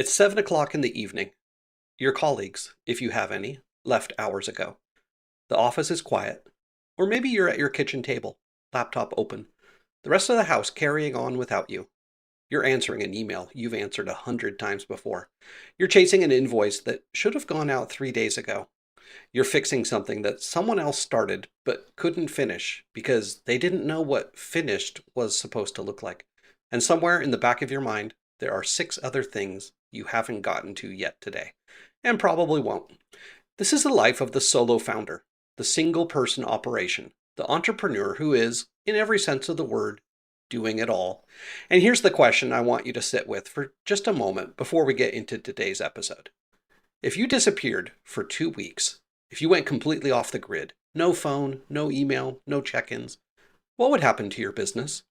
It's 7 o'clock in the evening. Your colleagues, if you have any, left hours ago. The office is quiet. Or maybe you're at your kitchen table, laptop open. The rest of the house carrying on without you. You're answering an email you've answered 100 times before. You're chasing an invoice that should have gone out 3 days ago. You're fixing something that someone else started but couldn't finish because they didn't know what finished was supposed to look like. And somewhere in the back of your mind, there are 6 other things you haven't gotten to yet today, and probably won't. This is the life of the solo founder, the single person operation, the entrepreneur who is, in every sense of the word, doing it all. And here's the question I want you to sit with for just a moment before we get into today's episode. If you disappeared for 2 weeks, if you went completely off the grid, no phone, no email, no check-ins, what would happen to your business?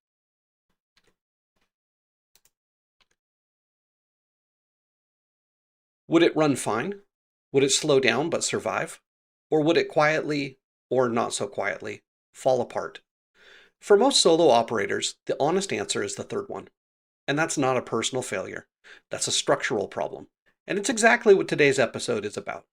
Would it run fine? Would it slow down but survive? Or would it quietly, or not so quietly, fall apart? For most solo operators, the honest answer is the third one. And that's not a personal failure. That's a structural problem. And it's exactly what today's episode is about.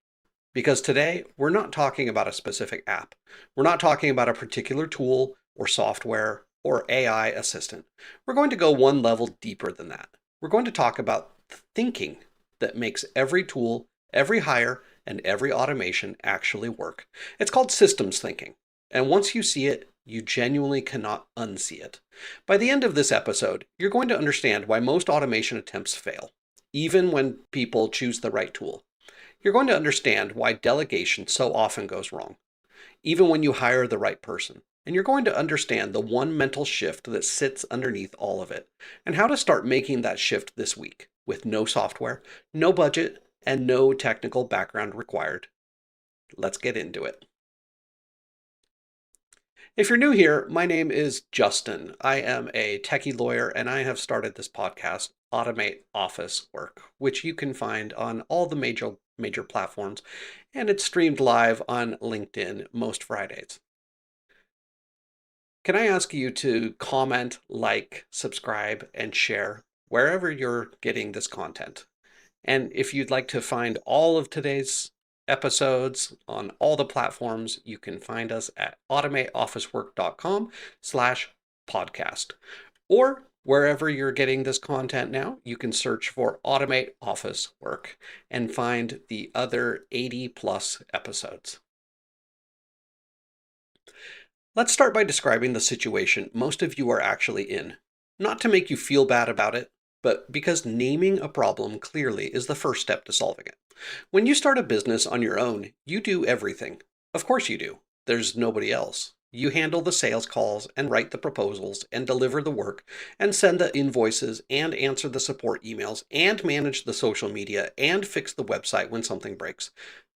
Because today, we're not talking about a specific app. We're not talking about a particular tool or software or AI assistant. We're going to go one level deeper than that. We're going to talk about the thinking that makes every tool, every hire, and every automation actually work. It's called systems thinking. And once you see it, you genuinely cannot unsee it. By the end of this episode, you're going to understand why most automation attempts fail, even when people choose the right tool. You're going to understand why delegation so often goes wrong, even when you hire the right person. And you're going to understand the one mental shift that sits underneath all of it, and how to start making that shift this week with no software, no budget, and no technical background required. Let's get into it. If you're new here, my name is Justin. I am a techie lawyer, and I have started this podcast, Automate Office Work, which you can find on all the major platforms, and it's streamed live on LinkedIn most Fridays. Can I ask you to comment, like, subscribe, and share wherever you're getting this content? And if you'd like to find all of today's episodes on all the platforms, you can find us at automateofficework.com/podcast. Or wherever you're getting this content now, you can search for Automate Office Work and find the other 80 plus episodes. Let's start by describing the situation most of you are actually in. Not to make you feel bad about it, but because naming a problem clearly is the first step to solving it. When you start a business on your own, you do everything. Of course you do. There's nobody else. You handle the sales calls and write the proposals and deliver the work and send the invoices and answer the support emails and manage the social media and fix the website when something breaks.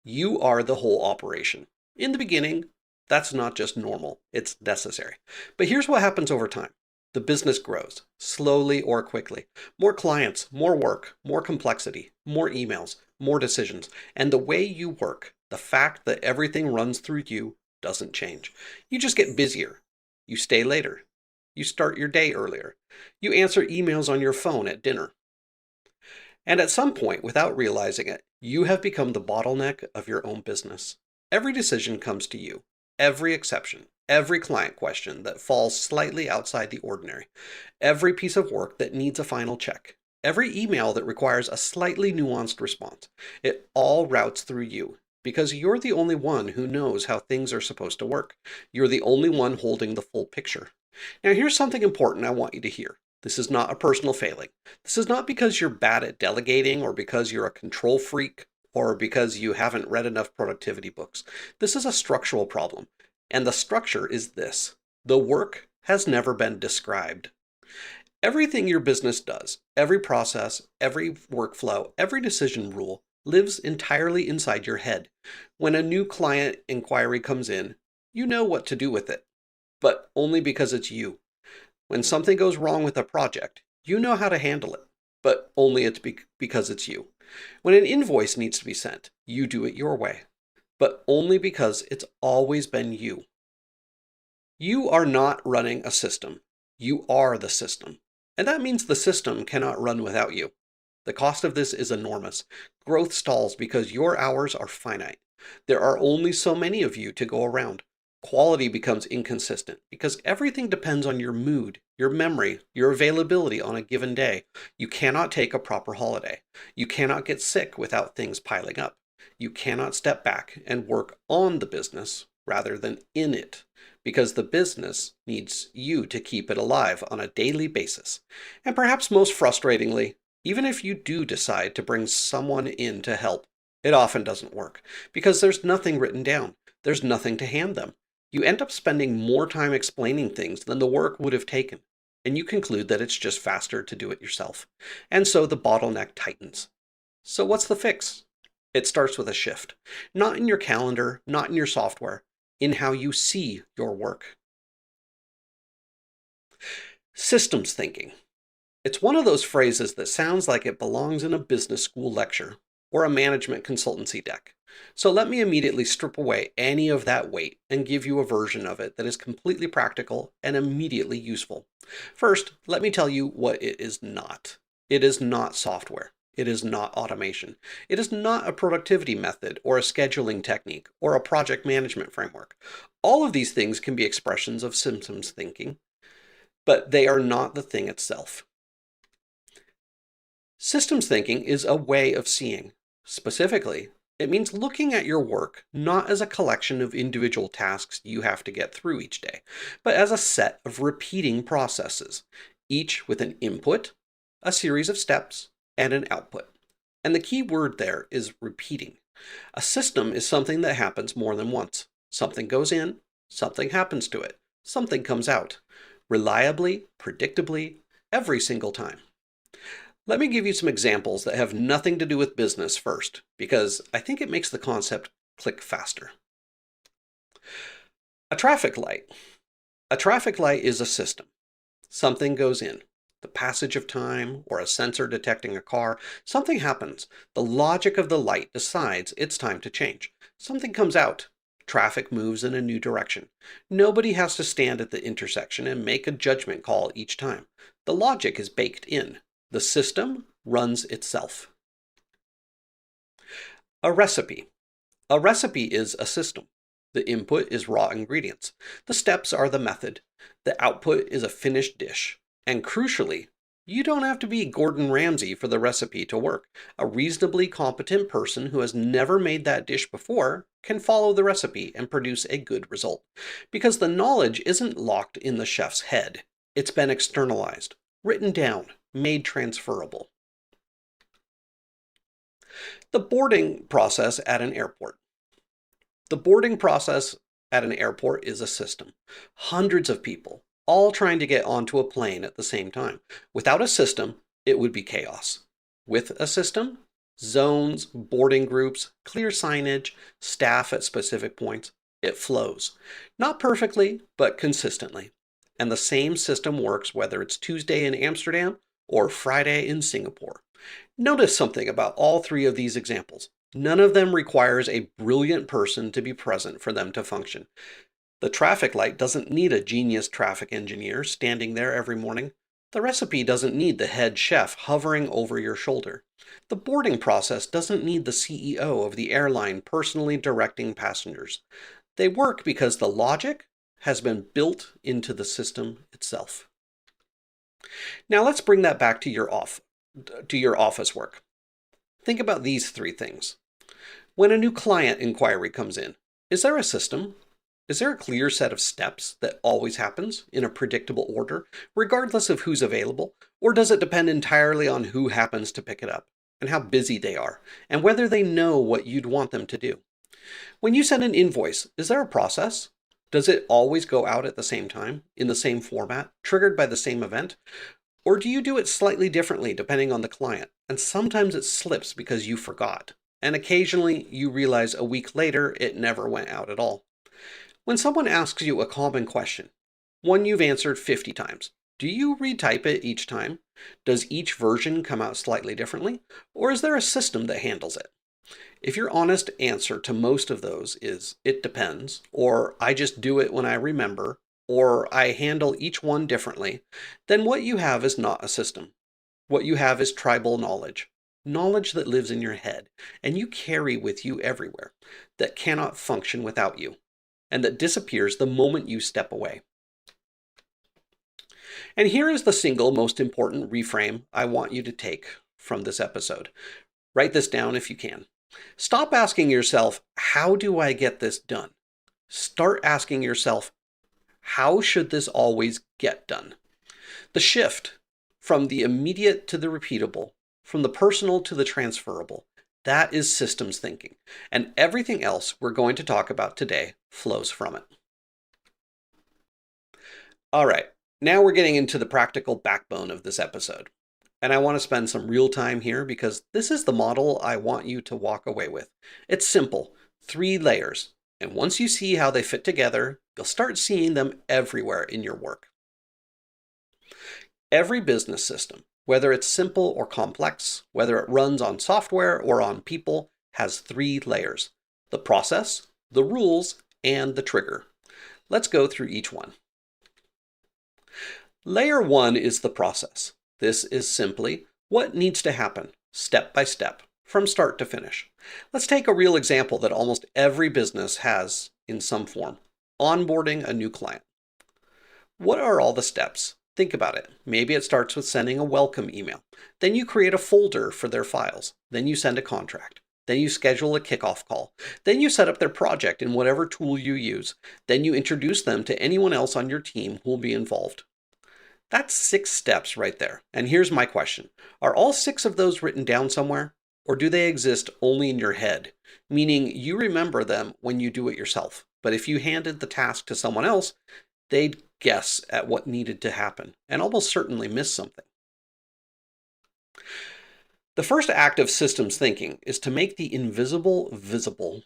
You are the whole operation. In the beginning, that's not just normal, it's necessary. But here's what happens over time. The business grows, slowly or quickly. More clients, more work, more complexity, more emails, more decisions. And the way you work, the fact that everything runs through you, doesn't change. You just get busier. You stay later. You start your day earlier. You answer emails on your phone at dinner. And at some point, without realizing it, you have become the bottleneck of your own business. Every decision comes to you. Every exception, every client question that falls slightly outside the ordinary, every piece of work that needs a final check, every email that requires a slightly nuanced response, it all routes through you because you're the only one who knows how things are supposed to work. You're the only one holding the full picture. Now, here's something important I want you to hear. This is not a personal failing. This is not because you're bad at delegating or because you're a control freak or because you haven't read enough productivity books. This is a structural problem. And the structure is this. The work has never been described. Everything your business does, every process, every workflow, every decision rule lives entirely inside your head. When a new client inquiry comes in, you know what to do with it, but only because it's you. When something goes wrong with a project, you know how to handle it, but only because it's you. When an invoice needs to be sent, you do it your way, but only because it's always been you. You are not running a system. You are the system. And that means the system cannot run without you. The cost of this is enormous. Growth stalls because your hours are finite. There are only so many of you to go around. Quality becomes inconsistent because everything depends on your mood, your memory, your availability on a given day. You cannot take a proper holiday. You cannot get sick without things piling up. You cannot step back and work on the business rather than in it, because the business needs you to keep it alive on a daily basis. And perhaps most frustratingly, even if you do decide to bring someone in to help, it often doesn't work because there's nothing written down. There's nothing to hand them. You end up spending more time explaining things than the work would have taken, and you conclude that it's just faster to do it yourself. And so the bottleneck tightens. So what's the fix? It starts with a shift, not in your calendar, not in your software, in how you see your work. Systems thinking. It's one of those phrases that sounds like it belongs in a business school lecture or a management consultancy deck. So let me immediately strip away any of that weight and give you a version of it that is completely practical and immediately useful. First, let me tell you what it is not. It is not software. It is not automation. It is not a productivity method or a scheduling technique or a project management framework. All of these things can be expressions of systems thinking, but they are not the thing itself. Systems thinking is a way of seeing. Specifically, it means looking at your work not as a collection of individual tasks you have to get through each day, but as a set of repeating processes, each with an input, a series of steps, and an output. And the key word there is repeating. A system is something that happens more than once. Something goes in, something happens to it, something comes out, reliably, predictably, every single time. Let me give you some examples that have nothing to do with business first, because I think it makes the concept click faster. A traffic light. A traffic light is a system. Something goes in. The passage of time, or a sensor detecting a car, something happens. The logic of the light decides it's time to change. Something comes out. Traffic moves in a new direction. Nobody has to stand at the intersection and make a judgment call each time. The logic is baked in. The system runs itself. A recipe. A recipe is a system. The input is raw ingredients. The steps are the method. The output is a finished dish. And crucially, you don't have to be Gordon Ramsay for the recipe to work. A reasonably competent person who has never made that dish before can follow the recipe and produce a good result. Because the knowledge isn't locked in the chef's head. It's been externalized, written down, made transferable. The boarding process at an airport. The boarding process at an airport is a system. Hundreds of people, all trying to get onto a plane at the same time. Without a system, it would be chaos. With a system, zones, boarding groups, clear signage, staff at specific points, it flows. Not perfectly, but consistently. And the same system works whether it's Tuesday in Amsterdam or Friday in Singapore. Notice something about all three of these examples. None of them requires a brilliant person to be present for them to function. The traffic light doesn't need a genius traffic engineer standing there every morning. The recipe doesn't need the head chef hovering over your shoulder. The boarding process doesn't need the CEO of the airline personally directing passengers. They work because the logic has been built into the system itself. Now let's bring that back to your office work. Think about these three things. When a new client inquiry comes in, is there a system? Is there a clear set of steps that always happens in a predictable order, regardless of who's available? Or does it depend entirely on who happens to pick it up, and how busy they are, and whether they know what you'd want them to do? When you send an invoice, is there a process? Does it always go out at the same time, in the same format, triggered by the same event? Or do you do it slightly differently depending on the client? And sometimes it slips because you forgot. And occasionally you realize a week later it never went out at all. When someone asks you a common question, one you've answered 50 times, do you retype it each time? Does each version come out slightly differently? Or is there a system that handles it? If your honest answer to most of those is, it depends, or I just do it when I remember, or I handle each one differently, then what you have is not a system. What you have is tribal knowledge, knowledge that lives in your head and you carry with you everywhere, that cannot function without you, and that disappears the moment you step away. And here is the single most important reframe I want you to take from this episode. Write this down if you can. Stop asking yourself, how do I get this done? Start asking yourself, how should this always get done? The shift from the immediate to the repeatable, from the personal to the transferable, that is systems thinking. And everything else we're going to talk about today flows from it. All right, now we're getting into the practical backbone of this episode. And I want to spend some real time here because this is the model I want you to walk away with. It's simple, 3 layers. And once you see how they fit together, you'll start seeing them everywhere in your work. Every business system, whether it's simple or complex, whether it runs on software or on people, has 3 layers: the process, the rules, and the trigger. Let's go through each one. Layer 1 is the process. This is simply what needs to happen, step by step, from start to finish. Let's take a real example that almost every business has in some form: onboarding a new client. What are all the steps? Think about it. Maybe it starts with sending a welcome email. Then you create a folder for their files. Then you send a contract. Then you schedule a kickoff call. Then you set up their project in whatever tool you use. Then you introduce them to anyone else on your team who will be involved. That's 6 steps right there. And here's my question. Are all 6 of those written down somewhere? Or do they exist only in your head? Meaning you remember them when you do it yourself. But if you handed the task to someone else, they'd guess at what needed to happen and almost certainly miss something. The first act of systems thinking is to make the invisible visible,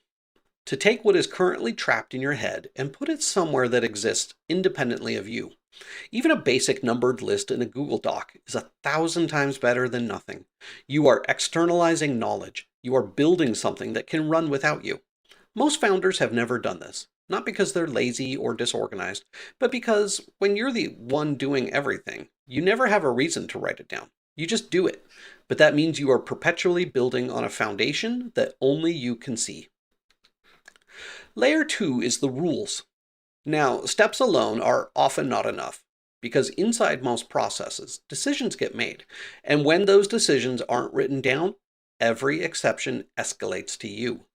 to take what is currently trapped in your head and put it somewhere that exists independently of you. Even a basic numbered list in a Google Doc is 1,000 times better than nothing. You are externalizing knowledge. You are building something that can run without you. Most founders have never done this. Not because they're lazy or disorganized, but because when you're the one doing everything, you never have a reason to write it down. You just do it. But that means you are perpetually building on a foundation that only you can see. Layer 2 is the rules. Now, steps alone are often not enough, because inside most processes, decisions get made. And when those decisions aren't written down, every exception escalates to you.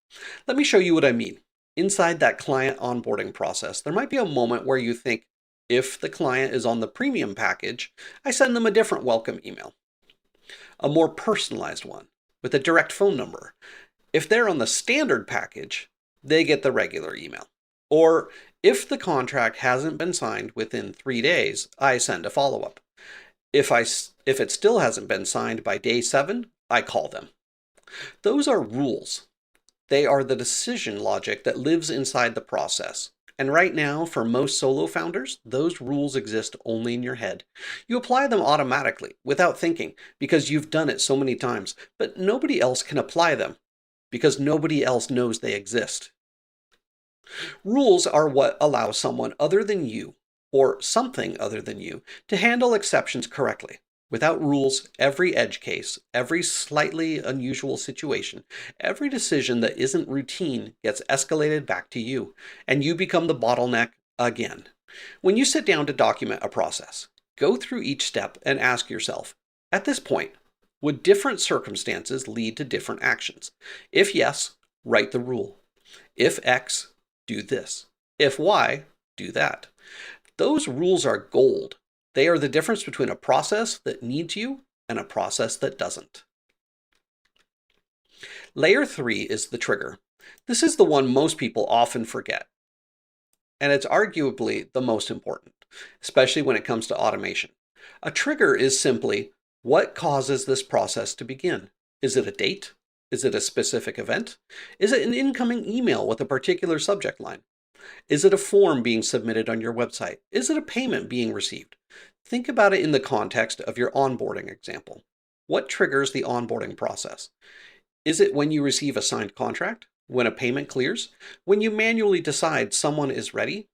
Let me show you what I mean. Inside that client onboarding process, there might be a moment where you think, if the client is on the premium package, I send them a different welcome email, a more personalized one with a direct phone number. If they're on the standard package, they get the regular email. Or if the contract hasn't been signed within 3 days, I send a follow-up. If it still hasn't been signed by day 7, I call them. Those are rules. They are the decision logic that lives inside the process. And right now, for most solo founders, those rules exist only in your head. You apply them automatically, without thinking, because you've done it so many times. But nobody else can apply them, because nobody else knows they exist. Rules are what allow someone other than you, or something other than you, to handle exceptions correctly. Without rules, every edge case, every slightly unusual situation, every decision that isn't routine gets escalated back to you, and you become the bottleneck again. When you sit down to document a process, go through each step and ask yourself, at this point, would different circumstances lead to different actions? If yes, write the rule. If X, do this. If Y, do that. Those rules are gold. They are the difference between a process that needs you and a process that doesn't. Layer 3 is the trigger. This is the one most people often forget. And it's arguably the most important, especially when it comes to automation. A trigger is simply what causes this process to begin. Is it a date? Is it a specific event? Is it an incoming email with a particular subject line? Is it a form being submitted on your website? Is it a payment being received? Think about it in the context of your onboarding example. What triggers the onboarding process? Is it when you receive a signed contract? When a payment clears? When you manually decide someone is ready?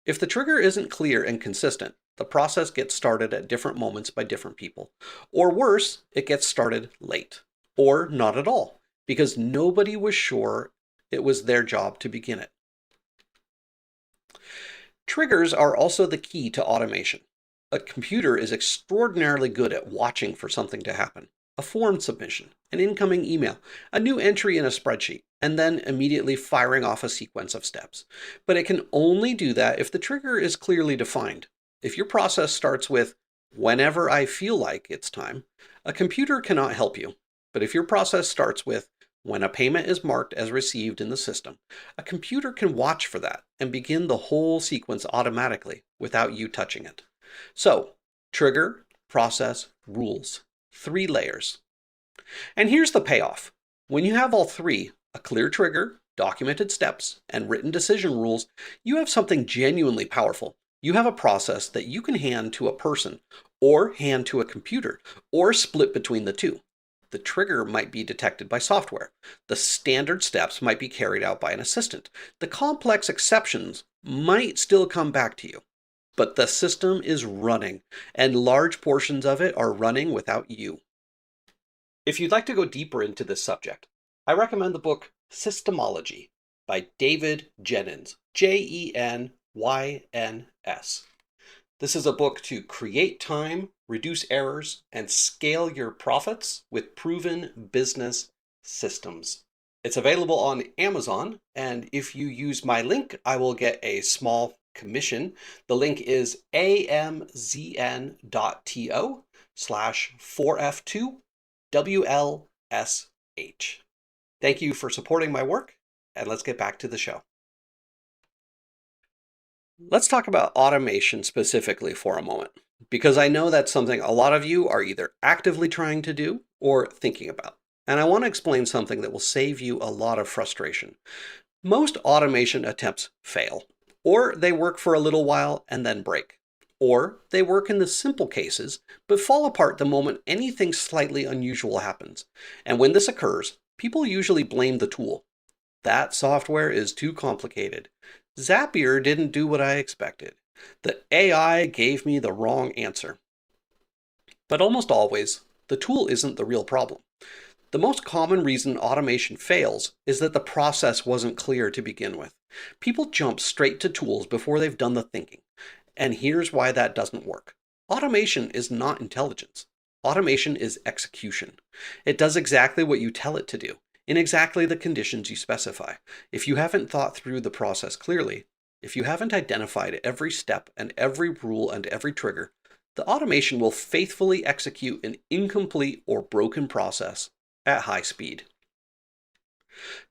If the trigger isn't clear and consistent, the process gets started at different moments by different people. Or worse, it gets started late. or not at all, because nobody was sure it was their job to begin it. Triggers are also the key to automation. A computer is extraordinarily good at watching for something to happen. A form submission, an incoming email, a new entry in a spreadsheet, and then immediately firing off a sequence of steps. But it can only do that if the trigger is clearly defined. If your process starts with, "whenever I feel like it's time," a computer cannot help you. But if your process starts with, "when a payment is marked as received in the system," a computer can watch for that and begin the whole sequence automatically without you touching it. So, trigger, process, rules. 3 layers. And here's the payoff. When you have all 3, a clear trigger, documented steps, and written decision rules, you have something genuinely powerful. You have a process that you can hand to a person, or hand to a computer, or split between the two. The trigger might be detected by software. The standard steps might be carried out by an assistant. The complex exceptions might still come back to you. But the system is running, and large portions of it are running without you. If you'd like to go deeper into this subject, I recommend the book Systemology by David Jennings, Jennys. This is a book to create time, reduce errors, and scale your profits with proven business systems. It's available on Amazon, and if you use my link, I will get a small commission. The link is amzn.to/4f2WLSH. Thank you for supporting my work, and let's get back to the show. Let's talk about automation specifically for a moment, because I know that's something a lot of you are either actively trying to do or thinking about. And I want to explain something that will save you a lot of frustration. Most automation attempts fail, or they work for a little while and then break. Or they work in the simple cases, but fall apart the moment anything slightly unusual happens. And when this occurs, people usually blame the tool. That software is too complicated. Zapier didn't do what I expected. The AI gave me the wrong answer. But almost always, the tool isn't the real problem. The most common reason automation fails is that the process wasn't clear to begin with. People jump straight to tools before they've done the thinking. And here's why that doesn't work. Automation is not intelligence. Automation is execution. It does exactly what you tell it to do, in exactly the conditions you specify. If you haven't thought through the process clearly, if you haven't identified every step and every rule and every trigger, the automation will faithfully execute an incomplete or broken process at high speed.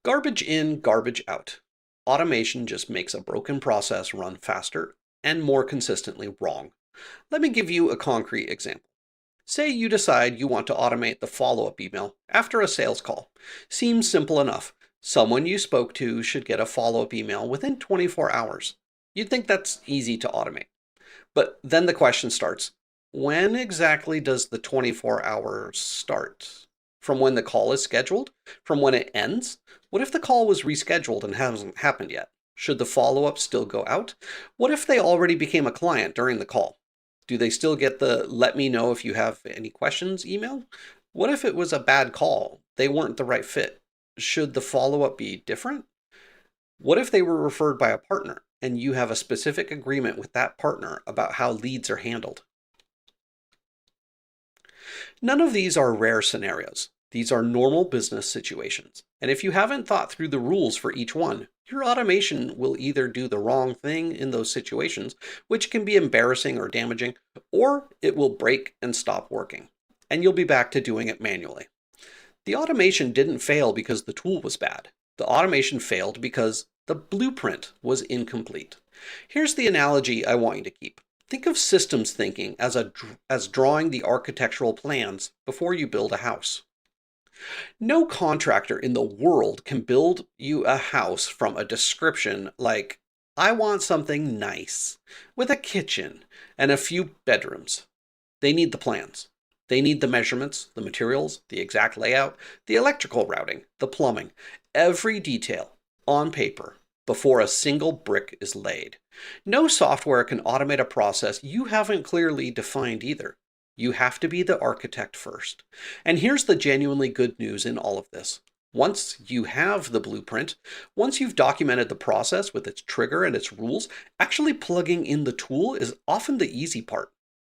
Garbage in, garbage out. Automation just makes a broken process run faster and more consistently wrong. Let me give you a concrete example. Say you decide you want to automate the follow-up email after a sales call. Seems simple enough. Someone you spoke to should get a follow-up email within 24 hours. You'd think that's easy to automate. But then the question starts, when exactly does the 24 hours start? From when the call is scheduled? From when it ends? What if the call was rescheduled and hasn't happened yet? Should the follow-up still go out? What if they already became a client during the call? Do they still get the "let me know if you have any questions" email? What if it was a bad call? They weren't the right fit. Should the follow-up be different? What if they were referred by a partner and you have a specific agreement with that partner about how leads are handled? None of these are rare scenarios. These are normal business situations. And if you haven't thought through the rules for each one, your automation will either do the wrong thing in those situations, which can be embarrassing or damaging, or it will break and stop working, and you'll be back to doing it manually. The automation didn't fail because the tool was bad. The automation failed because the blueprint was incomplete. Here's the analogy I want you to keep. Think of systems thinking as drawing the architectural plans before you build a house. No contractor in the world can build you a house from a description like, "I want something nice, with a kitchen and a few bedrooms." They need the plans. They need the measurements, the materials, the exact layout, the electrical routing, the plumbing, every detail on paper before a single brick is laid. No software can automate a process you haven't clearly defined either. You have to be the architect first. And here's the genuinely good news in all of this. Once you have the blueprint, once you've documented the process with its trigger and its rules, actually plugging in the tool is often the easy part.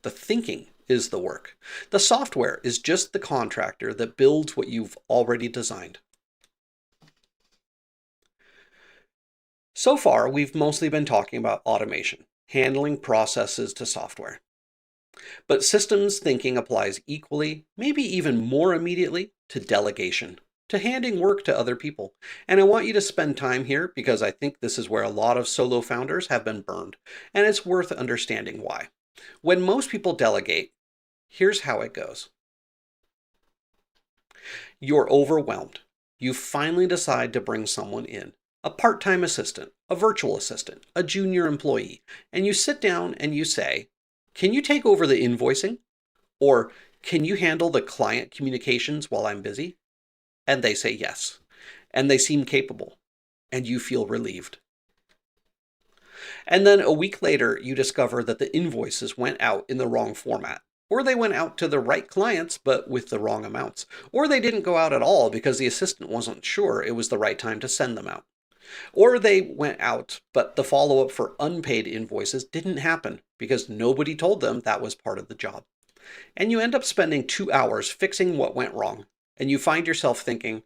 The thinking is the work. The software is just the contractor that builds what you've already designed. So far, we've mostly been talking about automation, handling processes to software. But systems thinking applies equally, maybe even more immediately, to delegation, to handing work to other people. And I want you to spend time here because I think this is where a lot of solo founders have been burned, and it's worth understanding why. When most people delegate, here's how it goes. You're overwhelmed. You finally decide to bring someone in, a part-time assistant, a virtual assistant, a junior employee, and you sit down and you say, can you take over the invoicing? Or can you handle the client communications while I'm busy? And they say yes. And they seem capable. And you feel relieved. And then a week later, you discover that the invoices went out in the wrong format. Or they went out to the right clients, but with the wrong amounts. Or they didn't go out at all because the assistant wasn't sure it was the right time to send them out. Or they went out, but the follow-up for unpaid invoices didn't happen because nobody told them that was part of the job. And you end up spending 2 hours fixing what went wrong. And you find yourself thinking,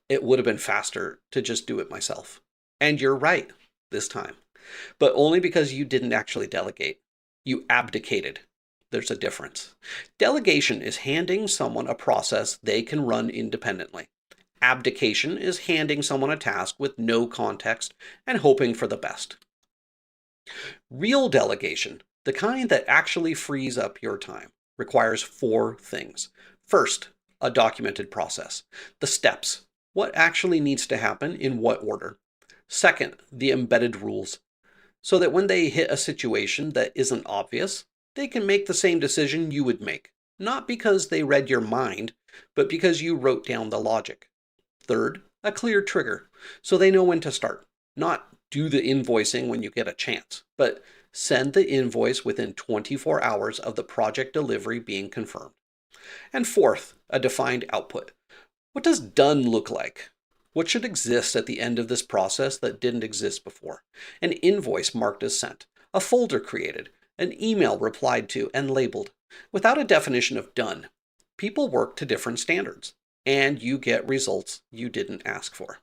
it would have been faster to just do it myself. And you're right this time, but only because you didn't actually delegate. You abdicated. There's a difference. Delegation is handing someone a process they can run independently. Abdication is handing someone a task with no context and hoping for the best. Real delegation, the kind that actually frees up your time, requires 4 things. First, a documented process. The steps. What actually needs to happen in what order. Second, the embedded rules. So that when they hit a situation that isn't obvious, they can make the same decision you would make. Not because they read your mind, but because you wrote down the logic. Third, a clear trigger, so they know when to start. Not do the invoicing when you get a chance, but send the invoice within 24 hours of the project delivery being confirmed. And fourth, a defined output. What does done look like? What should exist at the end of this process that didn't exist before? An invoice marked as sent, a folder created, an email replied to and labeled. Without a definition of done, people work to different standards, and you get results you didn't ask for.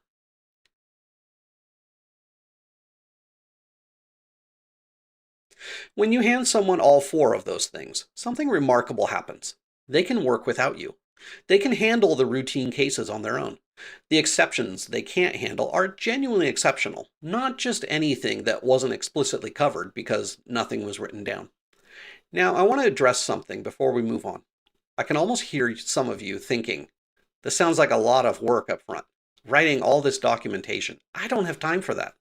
When you hand someone all 4 of those things, something remarkable happens. They can work without you. They can handle the routine cases on their own. The exceptions they can't handle are genuinely exceptional, not just anything that wasn't explicitly covered because nothing was written down. Now, I want to address something before we move on. I can almost hear some of you thinking, this sounds like a lot of work up front, writing all this documentation. I don't have time for that.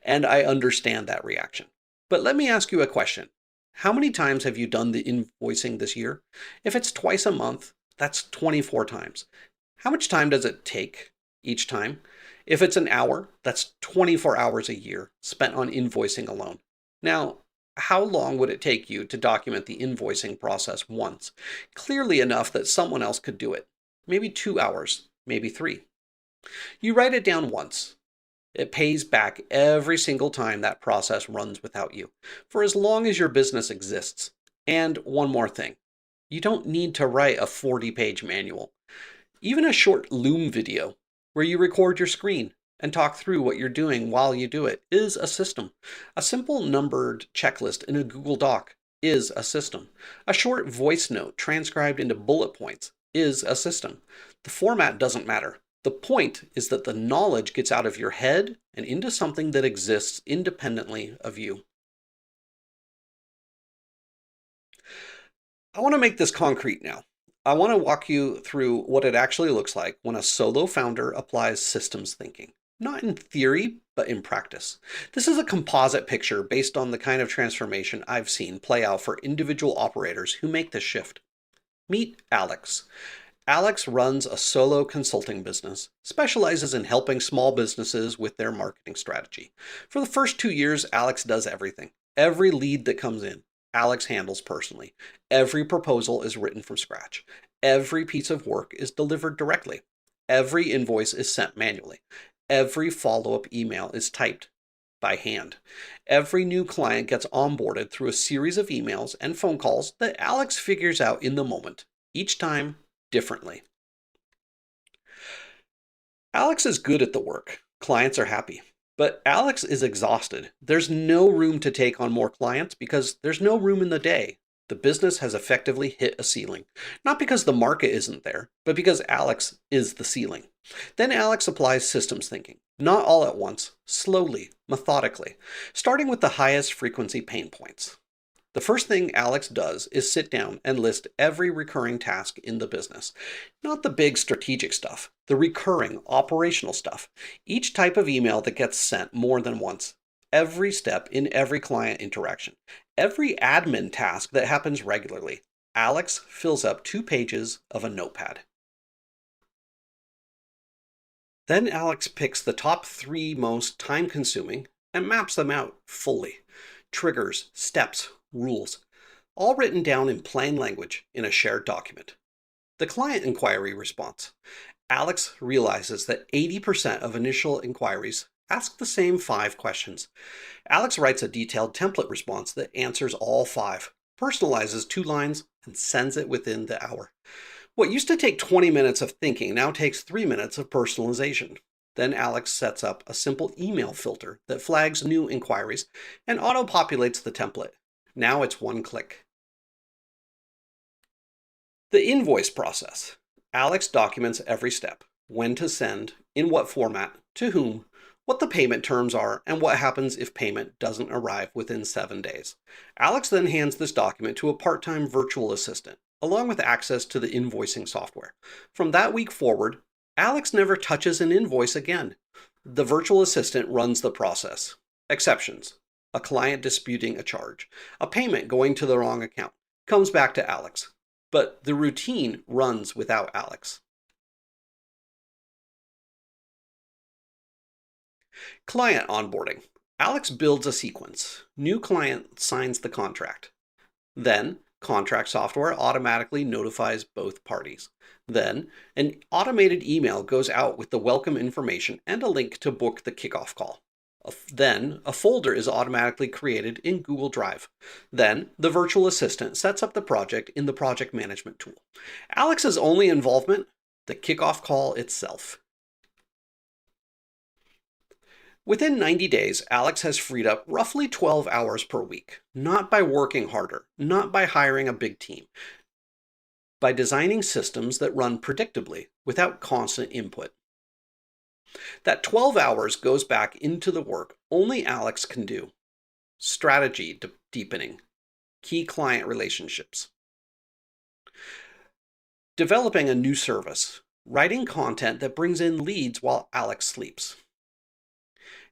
And I understand that reaction. But let me ask you a question. How many times have you done the invoicing this year? If it's twice a month, that's 24 times. How much time does it take each time? If it's an hour, that's 24 hours a year spent on invoicing alone. Now, how long would it take you to document the invoicing process once? Clearly enough that someone else could do it. Maybe 2 hours, maybe 3. You write it down once. It pays back every single time that process runs without you, for as long as your business exists. And one more thing. You don't need to write a 40-page manual. Even a short Loom video where you record your screen and talk through what you're doing while you do it is a system. A simple numbered checklist in a Google Doc is a system. A short voice note transcribed into bullet points is a system. The format doesn't matter. The point is that the knowledge gets out of your head and into something that exists independently of you. I want to make this concrete now. I want to walk you through what it actually looks like when a solo founder applies systems thinking. Not in theory, but in practice. This is a composite picture based on the kind of transformation I've seen play out for individual operators who make this shift. Meet Alex. Alex runs a solo consulting business, specializes in helping small businesses with their marketing strategy. For the first 2 years, Alex does everything. Every lead that comes in, Alex handles personally. Every proposal is written from scratch. Every piece of work is delivered directly. Every invoice is sent manually. Every follow-up email is typed by hand. Every new client gets onboarded through a series of emails and phone calls that Alex figures out in the moment, each time differently. Alex is good at the work. Clients are happy. But Alex is exhausted. There's no room to take on more clients because there's no room in the day. The business has effectively hit a ceiling. Not because the market isn't there, but because Alex is the ceiling. Then Alex applies systems thinking, not all at once, slowly, methodically, starting with the highest frequency pain points. The first thing Alex does is sit down and list every recurring task in the business. Not the big strategic stuff, the recurring operational stuff. Each type of email that gets sent more than once. Every step in every client interaction. Every admin task that happens regularly. Alex fills up 2 pages of a notepad. Then Alex picks the top 3 most time-consuming and maps them out fully. Triggers, steps, rules, all written down in plain language in a shared document. The client inquiry response. Alex realizes that 80% of initial inquiries ask the same 5 questions. Alex writes a detailed template response that answers all 5, personalizes 2 lines, and sends it within the hour. What used to take 20 minutes of thinking now takes 3 minutes of personalization. Then Alex sets up a simple email filter that flags new inquiries and auto-populates the template. Now it's 1 click. The invoice process. Alex documents every step, when to send, in what format, to whom, what the payment terms are, and what happens if payment doesn't arrive within 7 days. Alex then hands this document to a part-time virtual assistant, along with access to the invoicing software. From that week forward, Alex never touches an invoice again. The virtual assistant runs the process. Exceptions. A client disputing a charge, a payment going to the wrong account, comes back to Alex. But the routine runs without Alex. Client onboarding. Alex builds a sequence. New client signs the contract. Then, contract software automatically notifies both parties. Then, an automated email goes out with the welcome information and a link to book the kickoff call. Then, a folder is automatically created in Google Drive. Then, the virtual assistant sets up the project in the project management tool. Alex's only involvement? The kickoff call itself. Within 90 days, Alex has freed up roughly 12 hours per week, not by working harder, not by hiring a big team, by designing systems that run predictably without constant input. That 12 hours goes back into the work only Alex can do. Strategy deepening, key client relationships, developing a new service, writing content that brings in leads while Alex sleeps.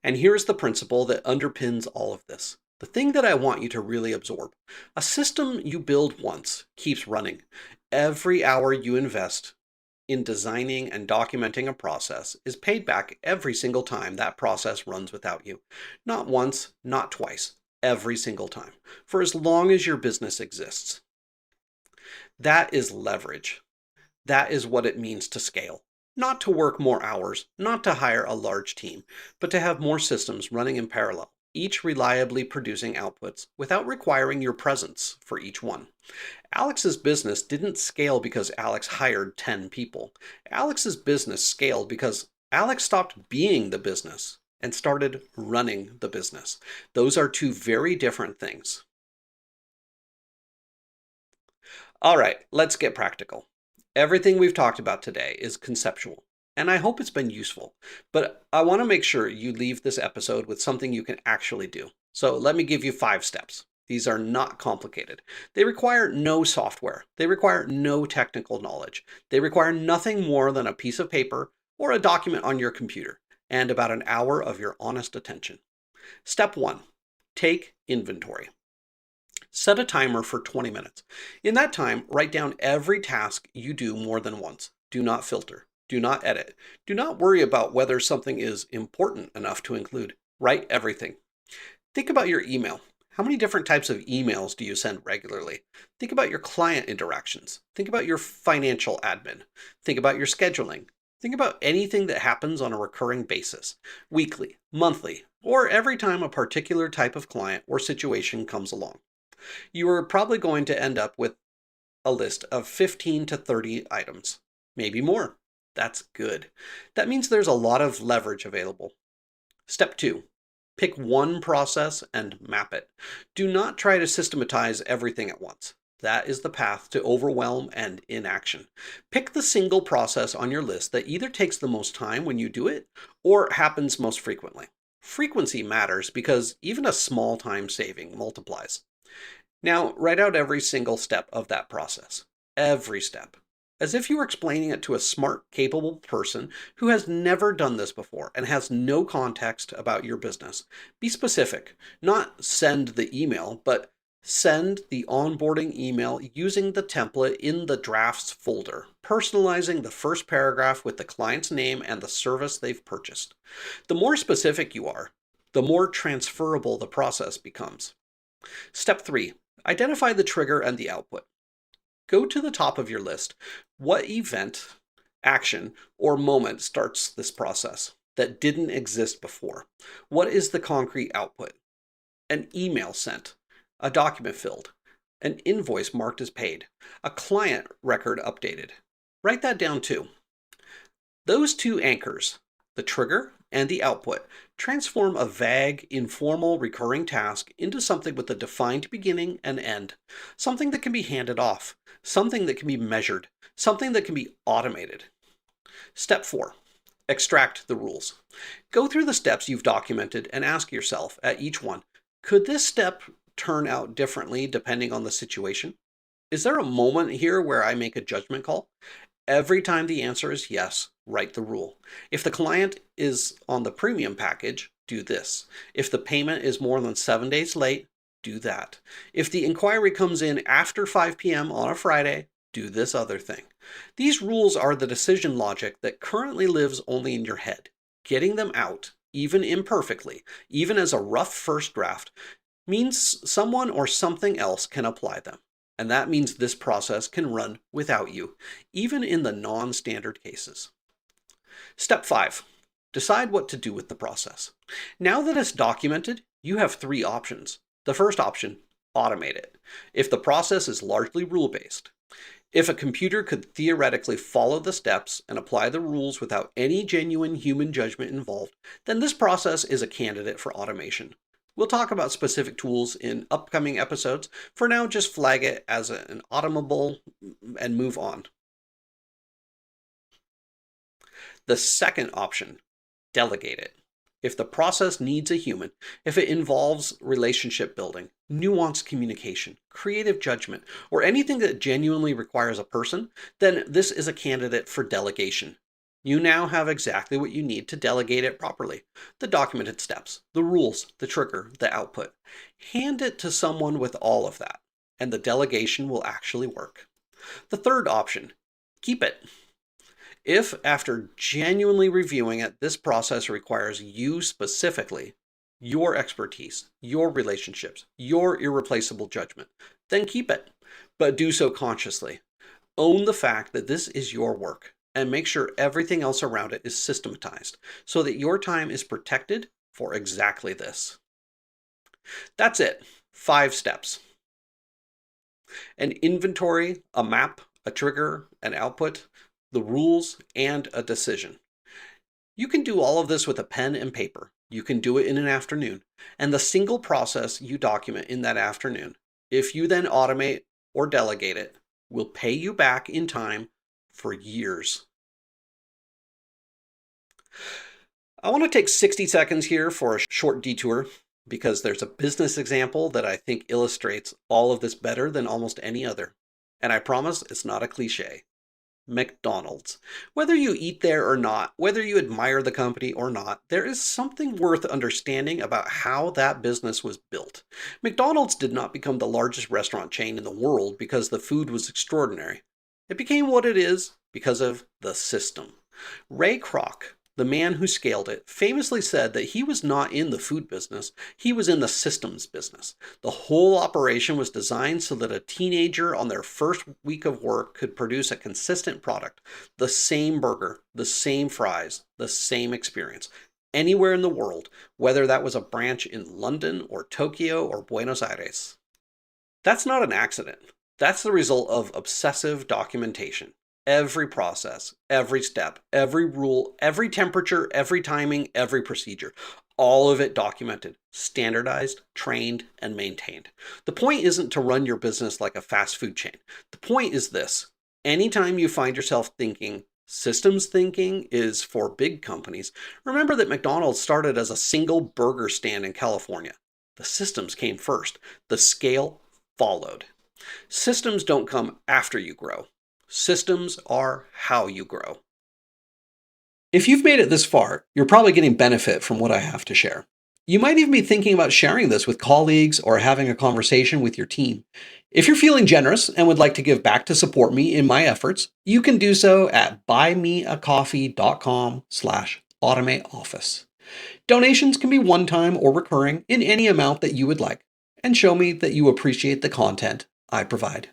And here's the principle that underpins all of this. The thing that I want you to really absorb. A system you build once keeps running. Every hour you invest in designing and documenting a process is paid back every single time that process runs without you. Not once, not twice, every single time, for as long as your business exists. That is leverage. That is what it means to scale. Not to work more hours, not to hire a large team, but to have more systems running in parallel, each reliably producing outputs without requiring your presence for each one. Alex's business didn't scale because Alex hired 10 people. Alex's business scaled because Alex stopped being the business and started running the business. Those are 2 very different things. All right, let's get practical. Everything we've talked about today is conceptual, and I hope it's been useful, but I want to make sure you leave this episode with something you can actually do. So let me give you 5 steps. These are not complicated. They require no software. They require no technical knowledge. They require nothing more than a piece of paper or a document on your computer, and about an hour of your honest attention. Step 1, take inventory. Set a timer for 20 minutes. In that time, write down every task you do more than once. Do not filter. Do not edit. Do not worry about whether something is important enough to include. Write everything. Think about your email. How many different types of emails do you send regularly? Think about your client interactions. Think about your financial admin. Think about your scheduling. Think about anything that happens on a recurring basis, weekly, monthly, or every time a particular type of client or situation comes along. You are probably going to end up with a list of 15 to 30 items, maybe more. That's good. That means there's a lot of leverage available. Step 2. Pick one process and map it. Do not try to systematize everything at once. That is the path to overwhelm and inaction. Pick the single process on your list that either takes the most time when you do it or happens most frequently. Frequency matters because even a small time saving multiplies. Now, write out every single step of that process. Every step. As if you were explaining it to a smart, capable person who has never done this before and has no context about your business. Be specific. Not send the email, but send the onboarding email using the template in the drafts folder, personalizing the first paragraph with the client's name and the service they've purchased. The more specific you are, the more transferable the process becomes. Step 3. Identify the trigger and the output. Go to the top of your list. What event, action, or moment starts this process that didn't exist before? What is the concrete output? An email sent, a document filled, an invoice marked as paid, a client record updated. Write that down too. Those two anchors, the trigger and the output, transform a vague, informal, recurring task into something with a defined beginning and end, something that can be handed off, something that can be measured, something that can be automated. Step 4. Extract the rules. Go through the steps you've documented and ask yourself at each one, could this step turn out differently depending on the situation? Is there a moment here where I make a judgment call? Every time the answer is yes, write the rule. If the client is on the premium package, do this. If the payment is more than 7 days late, do that. If the inquiry comes in after 5 p.m. on a Friday, do this other thing. These rules are the decision logic that currently lives only in your head. Getting them out, even imperfectly, even as a rough first draft, means someone or something else can apply them. And that means this process can run without you, even in the non-standard cases. Step 5. Decide what to do with the process. Now that it's documented, you have 3 options. The first option, automate it. If the process is largely rule-based. If a computer could theoretically follow the steps and apply the rules without any genuine human judgment involved, then this process is a candidate for automation. We'll talk about specific tools in upcoming episodes. For now, just flag it as an automable and move on. The second option, delegate it. If the process needs a human, if it involves relationship building, nuanced communication, creative judgment, or anything that genuinely requires a person, then this is a candidate for delegation. You now have exactly what you need to delegate it properly. The documented steps, the rules, the trigger, the output. Hand it to someone with all of that, and the delegation will actually work. The third option, keep it. If, after genuinely reviewing it, this process requires you specifically, your expertise, your relationships, your irreplaceable judgment, then keep it. But do so consciously. Own the fact that this is your work, and make sure everything else around it is systematized so that your time is protected for exactly this. That's it. 5 steps. An inventory, a map, a trigger, an output, the rules, and a decision. You can do all of this with a pen and paper. You can do it in an afternoon. And the single process you document in that afternoon, if you then automate or delegate it, will pay you back in time for years. I want to take 60 seconds here for a short detour because there's a business example that I think illustrates all of this better than almost any other. And I promise it's not a cliche. McDonald's. Whether you eat there or not, whether you admire the company or not, there is something worth understanding about how that business was built. McDonald's did not become the largest restaurant chain in the world because the food was extraordinary. It became what it is because of the system. Ray Kroc, the man who scaled it, famously said that he was not in the food business, he was in the systems business. The whole operation was designed so that a teenager on their first week of work could produce a consistent product, the same burger, the same fries, the same experience, anywhere in the world, whether that was a branch in London or Tokyo or Buenos Aires. That's not an accident. That's the result of obsessive documentation. Every process, every step, every rule, every temperature, every timing, every procedure, all of it documented, standardized, trained, and maintained. The point isn't to run your business like a fast food chain. The point is this: anytime you find yourself thinking systems thinking is for big companies, remember that McDonald's started as a single burger stand in California. The systems came first, the scale followed. Systems don't come after you grow. Systems are how you grow. If you've made it this far, you're probably getting benefit from what I have to share. You might even be thinking about sharing this with colleagues or having a conversation with your team. If you're feeling generous and would like to give back to support me in my efforts, you can do so at buymeacoffee.com/automateoffice. Donations can be one-time or recurring in any amount that you would like, and show me that you appreciate the content I provide.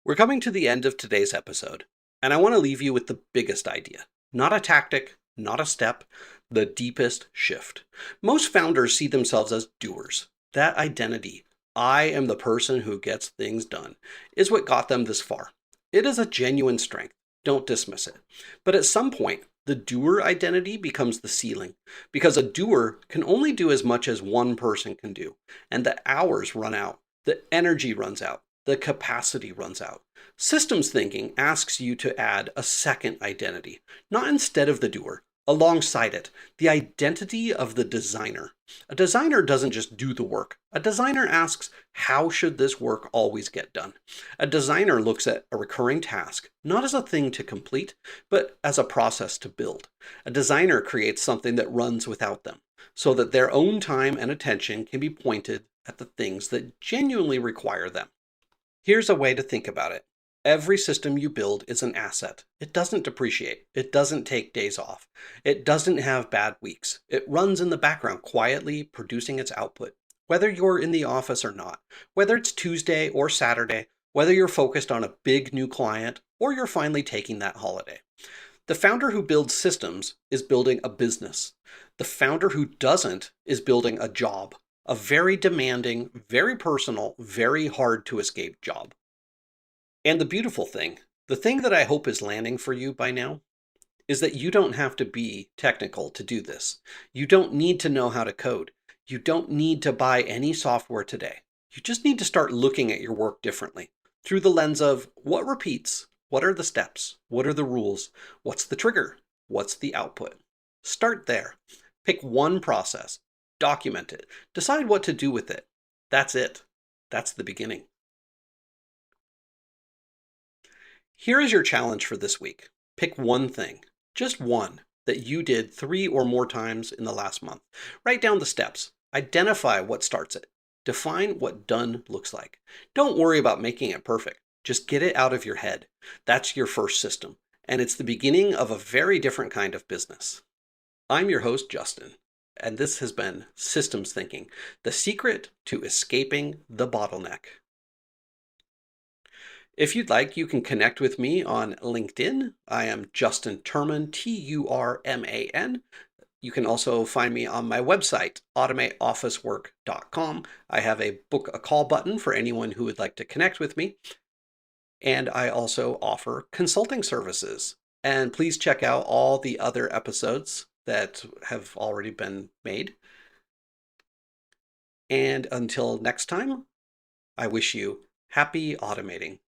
We're coming to the end of today's episode, and I want to leave you with the biggest idea. Not a tactic, not a step, the deepest shift. Most founders see themselves as doers. That identity, I am the person who gets things done, is what got them this far. It is a genuine strength. Don't dismiss it. But at some point, the doer identity becomes the ceiling, because a doer can only do as much as one person can do, and the hours run out, the energy runs out, the capacity runs out. Systems thinking asks you to add a second identity, not instead of the doer, alongside it, the identity of the designer. A designer doesn't just do the work. A designer asks, how should this work always get done? A designer looks at a recurring task, not as a thing to complete, but as a process to build. A designer creates something that runs without them, so that their own time and attention can be pointed at the things that genuinely require them. Here's a way to think about it. Every system you build is an asset. It doesn't depreciate. It doesn't take days off. It doesn't have bad weeks. It runs in the background quietly, producing its output. Whether you're in the office or not, whether it's Tuesday or Saturday, whether you're focused on a big new client or you're finally taking that holiday. The founder who builds systems is building a business. The founder who doesn't is building a job. A very demanding, very personal, very hard to escape job. And the beautiful thing, the thing that I hope is landing for you by now, is that you don't have to be technical to do this. You don't need to know how to code. You don't need to buy any software today. You just need to start looking at your work differently, through the lens of what repeats, what are the steps, what are the rules, what's the trigger, what's the output. Start there. Pick one process. Document it. Decide what to do with it. That's it. That's the beginning. Here is your challenge for this week. Pick one thing, just one, that you did 3 or more times in the last month. Write down the steps. Identify what starts it. Define what done looks like. Don't worry about making it perfect. Just get it out of your head. That's your first system, and it's the beginning of a very different kind of business. I'm your host, Justin, and this has been Systems Thinking, the secret to escaping the bottleneck. If you'd like, you can connect with me on LinkedIn. I am Justin Turman, Turman. You can also find me on my website, automateofficework.com. I have a book a call button for anyone who would like to connect with me. And I also offer consulting services. And please check out all the other episodes that have already been made. And until next time, I wish you happy automating.